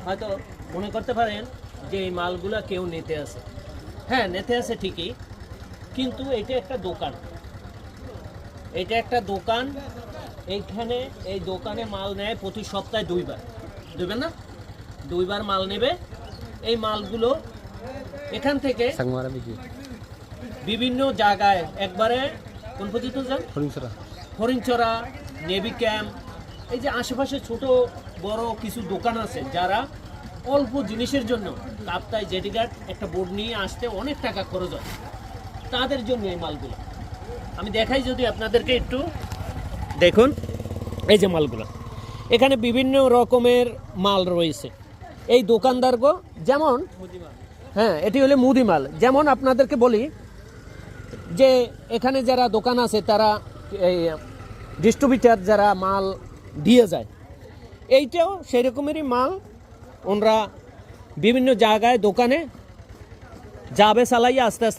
হয়তো মনে করতে পারেন যে এই মালগুলা কেউ নিতে আসে। হ্যাঁ, নিতে আসে ঠিকই, কিন্তু এটা একটা দোকান। এটা একটা দোকান। এইখানে এই দোকানে মাল নেয় প্রতি সপ্তাহে 2 বার। 2 বার না, 2 বার মাল নেবে। এই মালগুলো এখান থেকে বিভিন্ন জায়গায় একবারে কোন পর্যন্ত যান, হরিণচরা, নেভি ক্যাম্প, এই যে আশেপাশে ছোট বড় কিছু দোকান আছে যারা অল্প জিনিসের জন্য কাপ্তাই জেটিঘাট একটা বোর্ড নিয়ে আসতে অনেক টাকা খরচ হয়, তাদের জন্য এই মালগুলো আমি দেখাই। যদি আপনাদেরকে একটু দেখুন, এই যে মালগুলো এখানে বিভিন্ন রকমের মাল রয়েছে। এই দোকানদারগো যেমন, হ্যাঁ এটি হলে মুদি মাল। যেমন আপনাদেরকে বলি যে এখানে যারা দোকান আছে তারা এই ডিস্ট্রিবিউটার যারা মাল দিয়ে যায়, এইটাও সেই রকমেরই মাল। ওনারা বিভিন্ন জায়গায় দোকানে যাবে চালাইয়া আস্তে আস্তে